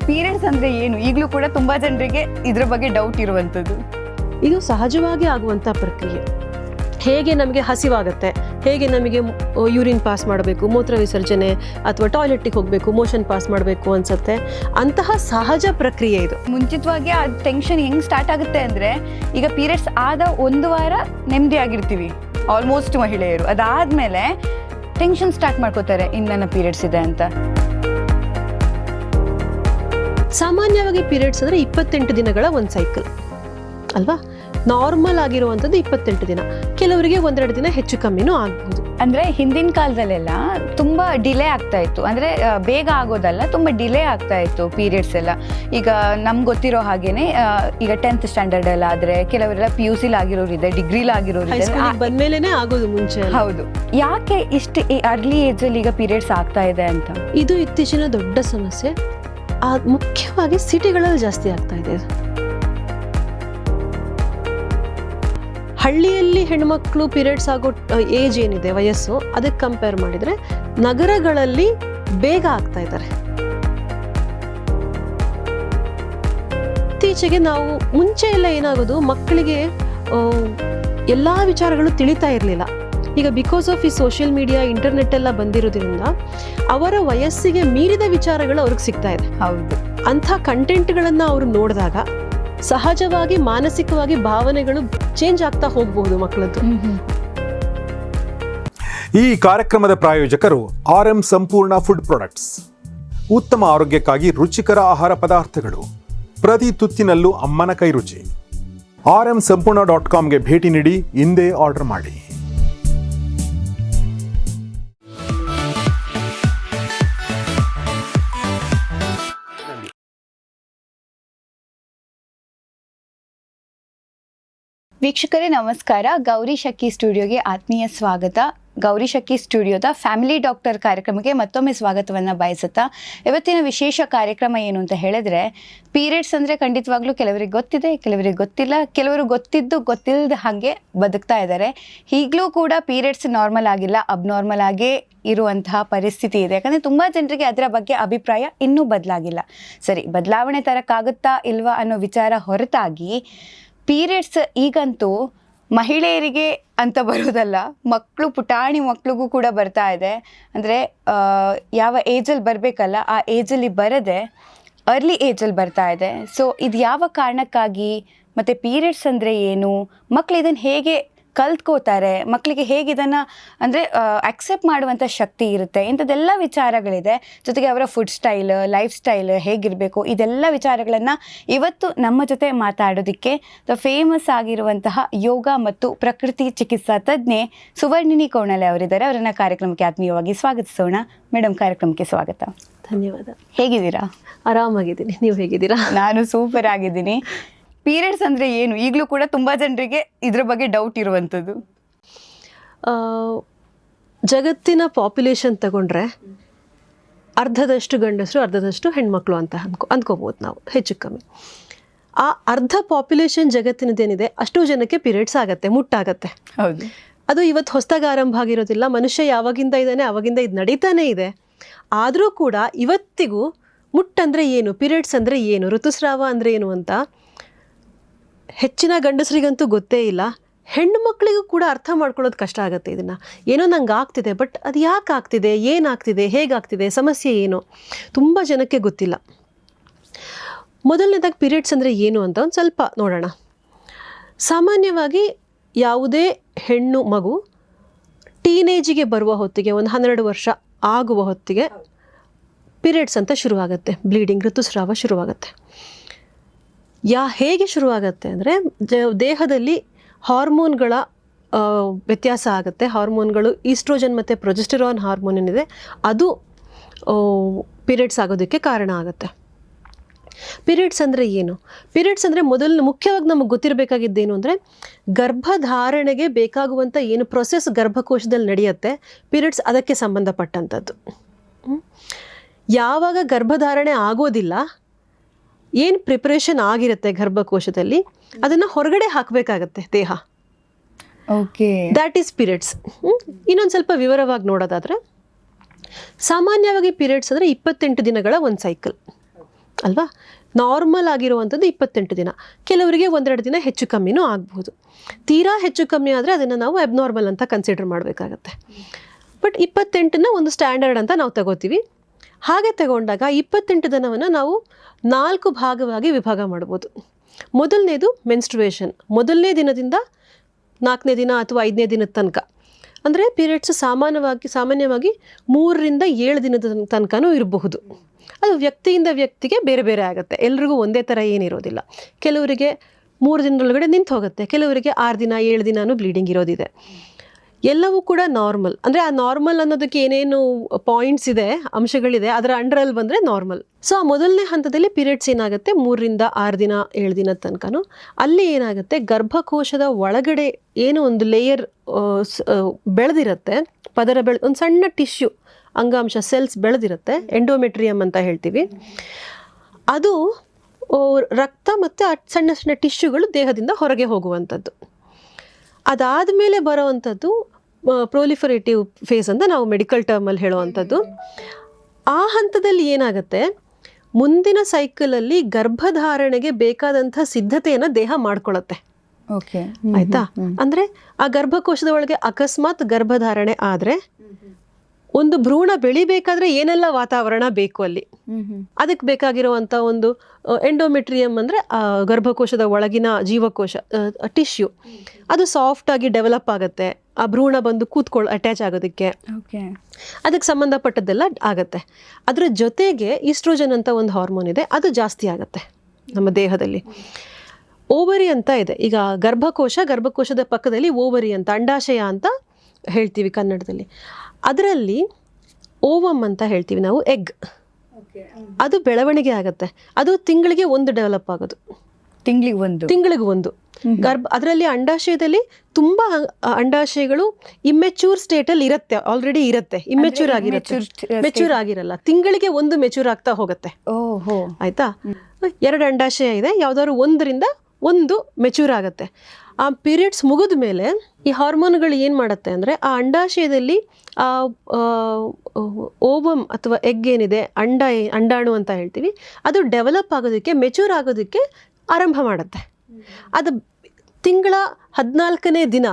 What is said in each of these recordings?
Periods ಅಂದರೆ ಏನು? ಈಗಲೂ ಕೂಡ ತುಂಬ ಜನರಿಗೆ ಇದ್ರ ಬಗ್ಗೆ ಡೌಟ್ ಇರುವಂಥದ್ದು. ಇದು ಸಹಜವಾಗಿ ಆಗುವಂಥ ಪ್ರಕ್ರಿಯೆ. ಹೇಗೆ ನಮಗೆ ಹಸಿವಾಗುತ್ತೆ, ಹೇಗೆ ನಮಗೆ ಯೂರಿನ್ ಪಾಸ್ ಮಾಡಬೇಕು, ಮೂತ್ರ ವಿಸರ್ಜನೆ ಅಥವಾ ಟಾಯ್ಲೆಟ್ಟಿಗೆ ಹೋಗಬೇಕು, ಮೋಷನ್ ಪಾಸ್ ಮಾಡಬೇಕು ಅನ್ಸುತ್ತೆ, ಅಂತಹ ಸಹಜ ಪ್ರಕ್ರಿಯೆ ಇದು. ಮುಂಚಿತವಾಗಿ ಆ ಟೆನ್ಷನ್ ಹೆಂಗೆ ಸ್ಟಾರ್ಟ್ ಆಗುತ್ತೆ ಅಂದರೆ, ಈಗ ಪೀರಿಯಡ್ಸ್ ಆದ 1 ವಾರ ನೆಮ್ಮದಿಯಾಗಿರ್ತೀವಿ ಆಲ್ಮೋಸ್ಟ್ ಮಹಿಳೆಯರು. ಅದಾದಮೇಲೆ ಟೆನ್ಷನ್ ಸ್ಟಾರ್ಟ್ ಮಾಡ್ಕೋತಾರೆ, ಇನ್ನು ನನ್ನ ಪೀರಿಯಡ್ಸ್ ಇದೆ ಅಂತ. ಸಾಮಾನ್ಯವಾಗಿ ಪೀರಿಯಡ್ಸ್ ಅಂದರೆ 28 ದಿನಗಳ ಒಂದು ಸೈಕಲ್ ಅಲ್ವಾ? ನಾರ್ಮಲ್ ಆಗಿರುವಂಥದ್ದು 28 ದಿನ. ಕೆಲವರಿಗೆ 1-2 ದಿನ ಹೆಚ್ಚು ಕಮ್ಮಿನೂ ಆಗ್ಬೋದು. ಅಂದರೆ ಹಿಂದಿನ ಕಾಲದಲ್ಲೆಲ್ಲ ತುಂಬ ಡಿಲೇ ಆಗ್ತಾ ಇತ್ತು, ಅಂದರೆ ಬೇಗ ಆಗೋದಲ್ಲ, ತುಂಬ ಡಿಲೇ ಆಗ್ತಾ ಇತ್ತು ಪೀರಿಯಡ್ಸ್ ಎಲ್ಲ. ಈಗ ನಮ್ಗೆ ಗೊತ್ತಿರೋ ಹಾಗೇನೆ ಈಗ 10th ಸ್ಟ್ಯಾಂಡರ್ಡ್ ಎಲ್ಲ ಆದರೆ, ಕೆಲವರೆಲ್ಲ PUC ಆಗಿರೋರಿದೆ, ಡಿಗ್ರಿಲಾಗಿರೋರಿದೆ, ಬಂದ್ಮೇಲೆ ಆಗೋದು ಮುಂಚೆ. ಹೌದು. ಯಾಕೆ ಇಷ್ಟು ಅರ್ಲಿ ಏಜಲ್ಲಿ ಈಗ ಪೀರಿಯಡ್ಸ್ ಆಗ್ತಾ ಇದೆ ಅಂತ? ಇದು ಇತ್ತೀಚಿನ ದೊಡ್ಡ ಸಮಸ್ಯೆ. ಮುಖ್ಯವಾಗಿ ಸಿಟಿಗಳಲ್ಲಿ ಜಾಸ್ತಿ ಆಗ್ತಾ ಇದೆ. ಹಳ್ಳಿಯಲ್ಲಿ ಹೆಣ್ಮಕ್ಳು ಪೀರಿಯಡ್ಸ್ ಆಗೋ ಏಜ್ ಏನಿದೆ, ವಯಸ್ಸು, ಅದಕ್ಕೆ ಕಂಪೇರ್ ಮಾಡಿದರೆ ನಗರಗಳಲ್ಲಿ ಬೇಗ ಆಗ್ತಾ ಇದ್ದಾರೆ. ಇತ್ತೀಚೆಗೆ ನಾವು ಮುಂಚೆ ಎಲ್ಲ ಏನಾಗೋದು, ಮಕ್ಕಳಿಗೆ ಎಲ್ಲ ವಿಚಾರಗಳು ತಿಳಿತಾ ಇರಲಿಲ್ಲ. ಈಗ ಬಿಕಾಸ್ ಆಫ್ ಈ ಸೋಷಿಯಲ್ ಮೀಡಿಯಾ, ಇಂಟರ್ನೆಟ್ ಎಲ್ಲ ಬಂದಿರೋದ್ರಿಂದ ಅವರ ವಯಸ್ಸಿಗೆ ಮೀರಿದ ವಿಚಾರಗಳು ಅವ್ರಿಗೆ ಸಿಗ್ತಾ ಇದೆ. ಹೌದು. ಅಂಥ ಕಂಟೆಂಟ್ಗಳನ್ನು ಅವರು ನೋಡಿದಾಗ ಸಹಜವಾಗಿ ಮಾನಸಿಕವಾಗಿ ಭಾವನೆಗಳು ಚೇಂಜ್ ಆಗ್ತಾ ಹೋಗಬಹುದು ಮಕ್ಕಳದ್ದು. ಈ ಕಾರ್ಯಕ್ರಮದ ಪ್ರಾಯೋಜಕರು RM ಸಂಪೂರ್ಣ ಫುಡ್ ಪ್ರಾಡಕ್ಟ್ಸ್. ಉತ್ತಮ ಆರೋಗ್ಯಕ್ಕಾಗಿ ರುಚಿಕರ ಆಹಾರ ಪದಾರ್ಥಗಳು, ಪ್ರತಿ ತುತ್ತಿನಲ್ಲೂ ಅಮ್ಮನ ಕೈರುಚಿ. RM ಸಂಪೂರ್ಣ.comಗೆ ಭೇಟಿ ನೀಡಿ, ಇಂದೇ ಆರ್ಡರ್ ಮಾಡಿ. ವೀಕ್ಷಕರೇ ನಮಸ್ಕಾರ. ಗೌರಿ ಶಕ್ಕಿ ಸ್ಟುಡಿಯೋಗೆ ಆತ್ಮೀಯ ಸ್ವಾಗತ. ಗೌರಿ ಶಕ್ಕಿ ಸ್ಟುಡಿಯೋದ ಫ್ಯಾಮಿಲಿ ಡಾಕ್ಟರ್ ಕಾರ್ಯಕ್ರಮಕ್ಕೆ ಮತ್ತೊಮ್ಮೆ ಸ್ವಾಗತವನ್ನು ಬಯಸುತ್ತಾ, ಇವತ್ತಿನ ವಿಶೇಷ ಕಾರ್ಯಕ್ರಮ ಏನು ಅಂತ ಹೇಳಿದ್ರೆ, ಪೀರಿಯಡ್ಸ್ ಅಂದರೆ ಖಂಡಿತವಾಗ್ಲೂ ಕೆಲವರಿಗೆ ಗೊತ್ತಿದೆ, ಕೆಲವರಿಗೆ ಗೊತ್ತಿಲ್ಲ, ಕೆಲವರು ಗೊತ್ತಿದ್ದು ಗೊತ್ತಿಲ್ಲದ ಹಾಗೆ ಬದುಕ್ತಾ ಇದ್ದಾರೆ. ಈಗಲೂ ಕೂಡ ಪೀರಿಯಡ್ಸ್ ನಾರ್ಮಲ್ ಆಗಿಲ್ಲ, ಅಬ್ನಾರ್ಮಲ್ ಆಗೇ ಇರುವಂತಹ ಪರಿಸ್ಥಿತಿ ಇದೆ. ಯಾಕಂದರೆ ತುಂಬ ಜನರಿಗೆ ಅದರ ಬಗ್ಗೆ ಅಭಿಪ್ರಾಯ ಇನ್ನೂ ಬದಲಾಗಿಲ್ಲ. ಸರಿ, ಬದಲಾವಣೆ ತರೋಕ್ಕಾಗುತ್ತಾ ಇಲ್ವಾ ಅನ್ನೋ ವಿಚಾರ ಹೊರತಾಗಿ, ಪೀರಿಯಡ್ಸ್ ಈಗಂತೂ ಮಹಿಳೆಯರಿಗೆ ಅಂತ ಬರೋದಲ್ಲ, ಪುಟಾಣಿ ಮಕ್ಕಳಿಗೂ ಕೂಡ ಬರ್ತಾ ಇದೆ. ಅಂದರೆ ಯಾವ ಏಜಲ್ಲಿ ಬರಬೇಕಲ್ಲ ಆ ಏಜಲ್ಲಿ ಬರದೆ ಅರ್ಲಿ ಏಜಲ್ಲಿ ಬರ್ತಾ ಇದೆ. ಸೊ ಇದು ಯಾವ ಕಾರಣಕ್ಕಾಗಿ, ಮತ್ತು ಪೀರಿಯಡ್ಸ್ ಅಂದರೆ ಏನು, ಮಕ್ಕಳು ಇದನ್ನು ಹೇಗೆ ಕಲ್ತ್ಕೋತಾರೆ, ಮಕ್ಕಳಿಗೆ ಹೇಗೆ ಇದನ್ನು ಅಂದರೆ ಅಕ್ಸೆಪ್ಟ್ ಮಾಡುವಂಥ ಶಕ್ತಿ ಇರುತ್ತೆ, ಇಂಥದ್ದೆಲ್ಲ ವಿಚಾರಗಳಿದೆ. ಜೊತೆಗೆ ಅವರ ಫುಡ್ ಸ್ಟೈಲ್, ಲೈಫ್ ಸ್ಟೈಲ್ ಹೇಗಿರಬೇಕು, ಇದೆಲ್ಲ ವಿಚಾರಗಳನ್ನು ಇವತ್ತು ನಮ್ಮ ಜೊತೆ ಮಾತಾಡೋದಕ್ಕೆ ಫೇಮಸ್ ಆಗಿರುವಂತಹ ಯೋಗ ಮತ್ತು ಪ್ರಕೃತಿ ಚಿಕಿತ್ಸಾ ತಜ್ಞೆ ಸುವರ್ಣಿನಿ ಕೋಣಲೆ ಅವರಿದ್ದಾರೆ. ಅವರನ್ನು ಕಾರ್ಯಕ್ರಮಕ್ಕೆ ಆತ್ಮೀಯವಾಗಿ ಸ್ವಾಗತಿಸೋಣ. ಮೇಡಮ್, ಕಾರ್ಯಕ್ರಮಕ್ಕೆ ಸ್ವಾಗತ. ಧನ್ಯವಾದ. ಹೇಗಿದ್ದೀರಾ? ಆರಾಮಾಗಿದ್ದೀನಿ, ನೀವು ಹೇಗಿದ್ದೀರಾ? ನಾನು ಸೂಪರ್ ಆಗಿದ್ದೀನಿ. ಪೀರಿಯಡ್ಸ್ ಅಂದರೆ ಏನು? ಈಗಲೂ ಕೂಡ ತುಂಬ ಜನರಿಗೆ ಇದ್ರ ಬಗ್ಗೆ ಡೌಟ್ ಇರುವಂಥದ್ದು. ಜಗತ್ತಿನ ಪಾಪ್ಯುಲೇಷನ್ ತಗೊಂಡ್ರೆ ಅರ್ಧದಷ್ಟು ಗಂಡಸರು, ಅರ್ಧದಷ್ಟು ಹೆಣ್ಮಕ್ಳು ಅಂತ ಅಂದ್ಕೋಬೋದು ನಾವು, ಹೆಚ್ಚು ಕಮ್ಮಿ. ಆ ಅರ್ಧ ಪಾಪ್ಯುಲೇಷನ್ ಜಗತ್ತಿನದೇನಿದೆ ಅಷ್ಟು ಜನಕ್ಕೆ ಪೀರಿಯಡ್ಸ್ ಆಗತ್ತೆ, ಮುಟ್ಟಾಗತ್ತೆ. ಹೌದು. ಅದು ಇವತ್ತು ಹೊಸದಾಗಿ ಆರಂಭ ಆಗಿರೋದಿಲ್ಲ. ಮನುಷ್ಯ ಯಾವಾಗಿಂದ ಇದ್ದಾನೆ ಆವಾಗಿಂದ ಇದು ನಡೀತಾನೇ ಇದೆ. ಆದರೂ ಕೂಡ ಇವತ್ತಿಗೂ ಮುಟ್ಟಂದರೆ ಏನು, ಪೀರಿಯಡ್ಸ್ ಅಂದರೆ ಏನು, ಋತುಸ್ರಾವ ಅಂದರೆ ಏನು ಅಂತ ಹೆಚ್ಚಿನ ಗಂಡಸರಿಗಂತೂ ಗೊತ್ತೇ ಇಲ್ಲ. ಹೆಣ್ಣು ಮಕ್ಕಳಿಗೂ ಕೂಡ ಅರ್ಥ ಮಾಡ್ಕೊಳ್ಳೋದು ಕಷ್ಟ ಆಗುತ್ತೆ. ಇದನ್ನು ಏನೋ ನಂಗೆ ಆಗ್ತಿದೆ, ಬಟ್ ಅದು ಯಾಕೆ ಆಗ್ತಿದೆ, ಏನಾಗ್ತಿದೆ, ಹೇಗಾಗ್ತಿದೆ, ಸಮಸ್ಯೆ ಏನು, ತುಂಬ ಜನಕ್ಕೆ ಗೊತ್ತಿಲ್ಲ. ಮೊದಲನೇದಾಗಿ ಪೀರಿಯಡ್ಸ್ ಅಂದರೆ ಏನು ಅಂತ ಒಂದು ಸ್ವಲ್ಪ ನೋಡೋಣ. ಸಾಮಾನ್ಯವಾಗಿ ಯಾವುದೇ ಹೆಣ್ಣು ಮಗು ಟೀನೇಜಿಗೆ ಬರುವ ಹೊತ್ತಿಗೆ, ಒಂದು 12 ವರ್ಷ ಆಗುವ ಹೊತ್ತಿಗೆ ಪೀರಿಯಡ್ಸ್ ಅಂತ ಶುರುವಾಗುತ್ತೆ, ಬ್ಲೀಡಿಂಗ್, ಋತುಸ್ರಾವ ಶುರುವಾಗುತ್ತೆ. ಹೇಗೆ ಶುರುವಾಗುತ್ತೆ ಅಂದರೆ, ದೇಹದಲ್ಲಿ ಹಾರ್ಮೋನ್ಗಳ ವ್ಯತ್ಯಾಸ ಆಗುತ್ತೆ. ಹಾರ್ಮೋನ್ಗಳು ಈಸ್ಟ್ರೋಜನ್ ಮತ್ತು ಪ್ರೊಜೆಸ್ಟೆರಾನ್ ಹಾರ್ಮೋನ್ ಏನಿದೆ ಅದು ಪೀರಿಯಡ್ಸ್ ಆಗೋದಕ್ಕೆ ಕಾರಣ ಆಗುತ್ತೆ. ಪೀರಿಯಡ್ಸ್ ಅಂದರೆ ಏನು? ಪೀರಿಯಡ್ಸ್ ಅಂದರೆ ಮುಖ್ಯವಾಗಿ ನಮಗೆ ಗೊತ್ತಿರಬೇಕಾಗಿದ್ದೇನು ಅಂದರೆ, ಗರ್ಭಧಾರಣೆಗೆ ಬೇಕಾಗುವಂಥ ಏನು ಪ್ರೊಸೆಸ್ ಗರ್ಭಕೋಶದಲ್ಲಿ ನಡೆಯುತ್ತೆ, ಪೀರಿಯಡ್ಸ್ ಅದಕ್ಕೆ ಸಂಬಂಧಪಟ್ಟಂಥದ್ದು. ಯಾವಾಗ ಗರ್ಭಧಾರಣೆ ಆಗೋದಿಲ್ಲ, ಏನು ಪ್ರಿಪ್ರೇಷನ್ ಆಗಿರುತ್ತೆ ಗರ್ಭಕೋಶದಲ್ಲಿ, ಅದನ್ನು ಹೊರಗಡೆ ಹಾಕಬೇಕಾಗತ್ತೆ ದೇಹ. Okay, that is periods. ಇನ್ನೊಂದು ಸ್ವಲ್ಪ ವಿವರವಾಗಿ ನೋಡೋದಾದರೆ, ಸಾಮಾನ್ಯವಾಗಿ ಪೀರಿಯಡ್ಸ್ ಅಂದರೆ 28 ದಿನಗಳ ಒಂದು ಸೈಕಲ್. ಅಲ್ವಾ. ನಾರ್ಮಲ್ ಆಗಿರುವಂಥದ್ದು 28 ದಿನ, ಕೆಲವರಿಗೆ 1-2 ದಿನ ಹೆಚ್ಚು ಕಮ್ಮಿನೂ ಆಗ್ಬೋದು. ತೀರಾ ಹೆಚ್ಚು ಕಮ್ಮಿ ಆದರೆ ಅದನ್ನು ನಾವು ಅಬ್ನಾರ್ಮಲ್ ಅಂತ ಕನ್ಸಿಡರ್ ಮಾಡಬೇಕಾಗತ್ತೆ. ಬಟ್ 28ನ ಒಂದು ಸ್ಟ್ಯಾಂಡರ್ಡ್ ಅಂತ ನಾವು ತಗೋತೀವಿ. ಹಾಗೆ ತಗೊಂಡಾಗ 28 ದಿನವನ್ನು ನಾವು 4 ಭಾಗವಾಗಿ ವಿಭಾಗ ಮಾಡ್ಬೋದು. ಮೊದಲನೇದು ಮೆನ್ಸ್ಟ್ರುಯೇಷನ್, ಮೊದಲನೇ ದಿನದಿಂದ 4ನೇ ದಿನ ಅಥವಾ 5ನೇ ದಿನದ ತನಕ. ಅಂದರೆ ಪೀರಿಯಡ್ಸ್ ಸಾಮಾನ್ಯವಾಗಿ 3ರಿಂದ 7 ದಿನದ ತನಕನೂ ಇರಬಹುದು. ಅದು ವ್ಯಕ್ತಿಯಿಂದ ವ್ಯಕ್ತಿಗೆ ಬೇರೆ ಬೇರೆ ಆಗುತ್ತೆ, ಎಲ್ರಿಗೂ ಒಂದೇ ಥರ ಏನಿರೋದಿಲ್ಲ. ಕೆಲವರಿಗೆ 3 ದಿನದೊಳಗಡೆ ನಿಂತು ಹೋಗುತ್ತೆ, ಕೆಲವರಿಗೆ 6 ದಿನ 7 ದಿನವೂ ಬ್ಲೀಡಿಂಗ್ ಇರೋದಿದೆ. ಎಲ್ಲವೂ ಕೂಡ ನಾರ್ಮಲ್. ಅಂದರೆ ಆ ನಾರ್ಮಲ್ ಅನ್ನೋದಕ್ಕೆ ಏನೇನು ಪಾಯಿಂಟ್ಸ್ ಇದೆ, ಅಂಶಗಳಿದೆ, ಅದರ ಅಂಡರಲ್ಲಿ ಬಂದರೆ ನಾರ್ಮಲ್. ಸೊ ಆ ಮೊದಲನೇ ಹಂತದಲ್ಲಿ ಪೀರಿಯಡ್ಸ್ ಏನಾಗುತ್ತೆ 3ರಿಂದ 6 ದಿನ 7 ದಿನದ ತನಕನೂ. ಅಲ್ಲಿ ಏನಾಗುತ್ತೆ, ಗರ್ಭಕೋಶದ ಒಳಗಡೆ ಏನು ಒಂದು ಲೇಯರ್ ಬೆಳೆದಿರುತ್ತೆ, ಒಂದು ಸಣ್ಣ ಟಿಶ್ಯೂ ಅಂಗಾಂಶ ಸೆಲ್ಸ್ ಬೆಳೆದಿರುತ್ತೆ, ಎಂಡೋಮೆಟ್ರಿಯಮ್ ಅಂತ ಹೇಳ್ತೀವಿ. ಅದು ರಕ್ತ ಮತ್ತು ಸಣ್ಣ ಸಣ್ಣ ಟಿಶ್ಯೂಗಳು ದೇಹದಿಂದ ಹೊರಗೆ ಹೋಗುವಂಥದ್ದು. ಅದಾದ ಮೇಲೆ ಬರೋವಂಥದ್ದು ಪ್ರೊಲಿಫರೇಟಿವ್ ಫೇಸ್ ಅಂತ ನಾವು ಮೆಡಿಕಲ್ ಟರ್ಮಲ್ಲಿ ಹೇಳುವಂಥದ್ದು. ಆ ಹಂತದಲ್ಲಿ ಏನಾಗುತ್ತೆ, ಮುಂದಿನ ಸೈಕಲಲ್ಲಿ ಗರ್ಭಧಾರಣೆಗೆ ಬೇಕಾದಂಥ ಸಿದ್ಧತೆಯನ್ನು ದೇಹ ಮಾಡ್ಕೊಳ್ಳುತ್ತೆ. ಓಕೆ, ಆಯಿತಾ. ಅಂದರೆ ಆ ಗರ್ಭಕೋಶದ ಒಳಗೆ ಅಕಸ್ಮಾತ್ ಗರ್ಭಧಾರಣೆ ಆದರೆ ಒಂದು ಭ್ರೂಣ ಬೆಳಿಬೇಕಾದ್ರೆ ಏನೆಲ್ಲ ವಾತಾವರಣ ಬೇಕು ಅಲ್ಲಿ, ಅದಕ್ಕೆ ಬೇಕಾಗಿರುವಂಥ ಒಂದು ಎಂಡೋಮೆಟ್ರಿಯಮ್ ಅಂದರೆ ಗರ್ಭಕೋಶದ ಒಳಗಿನ ಜೀವಕೋಶ ಟಿಶ್ಯೂ, ಅದು ಸಾಫ್ಟಾಗಿ ಡೆವಲಪ್ ಆಗುತ್ತೆ. ಆ ಭ್ರೂಣ ಬಂದು ಅಟ್ಯಾಚ್ ಆಗೋದಕ್ಕೆ ಅದಕ್ಕೆ ಸಂಬಂಧಪಟ್ಟದ್ದೆಲ್ಲ ಆಗತ್ತೆ. ಅದರ ಜೊತೆಗೆ ಈಸ್ಟ್ರೋಜನ್ ಅಂತ ಒಂದು ಹಾರ್ಮೋನ್ ಇದೆ, ಅದು ಜಾಸ್ತಿ ಆಗುತ್ತೆ ನಮ್ಮ ದೇಹದಲ್ಲಿ. ಓವರಿ ಅಂತ ಇದೆ. ಈಗ ಗರ್ಭಕೋಶದ ಪಕ್ಕದಲ್ಲಿ ಓವರಿ ಅಂತ, ಅಂಡಾಶಯ ಅಂತ ಹೇಳ್ತೀವಿ ಕನ್ನಡದಲ್ಲಿ. ಅದರಲ್ಲಿ ಓವಮ್ ಅಂತ ಹೇಳ್ತೀವಿ ನಾವು, ಎಗ್, ಅದು ಬೆಳವಣಿಗೆ ಆಗುತ್ತೆ. ಅದು ತಿಂಗಳಿಗೆ 1 ಡೆವಲಪ್ ಆಗೋದು, ತಿಂಗಳಿಗೆ 1. ಅದರಲ್ಲಿ ಅಂಡಾಶಯದಲ್ಲಿ ತುಂಬ ಅಂಡಾಶಯಗಳು ಇಮ್ಮೆಚ್ಯೂರ್ ಸ್ಟೇಟಲ್ಲಿ ಇರುತ್ತೆ, ಆಲ್ರೆಡಿ ಇರುತ್ತೆ, ಇಮ್ಮೆಚ್ಯೂರ್ ಆಗಿರುತ್ತೆ, ಮೆಚ್ಯೂರ್ ಆಗಿರಲ್ಲ. ತಿಂಗಳಿಗೆ 1 ಮೆಚ್ಯೂರ್ ಆಗ್ತಾ ಹೋಗುತ್ತೆ. ಆಯ್ತಾ. 2 ಅಂಡಾಶಯ ಇದೆ, ಯಾವ್ದಾದ್ರು 1ರಿಂದ 1 ಮೆಚ್ಯೂರ್ ಆಗುತ್ತೆ. ಆ ಪೀರಿಯಡ್ಸ್ ಮುಗಿದ ಮೇಲೆ ಈ ಹಾರ್ಮೋನ್ಗಳು ಏನು ಮಾಡುತ್ತೆ ಅಂದರೆ, ಆ ಅಂಡಾಶಯದಲ್ಲಿ ಆ ಓವಮ್ ಅಥವಾ ಎಗ್ ಏನಿದೆ, ಅಂಡಾಣು ಅಂತ ಹೇಳ್ತೀವಿ, ಅದು ಡೆವಲಪ್ ಆಗೋದಕ್ಕೆ, ಮೆಚ್ಯೂರ್ ಆಗೋದಕ್ಕೆ ಆರಂಭ ಮಾಡುತ್ತೆ. ಅದು ತಿಂಗಳ 14ನೇ ದಿನ,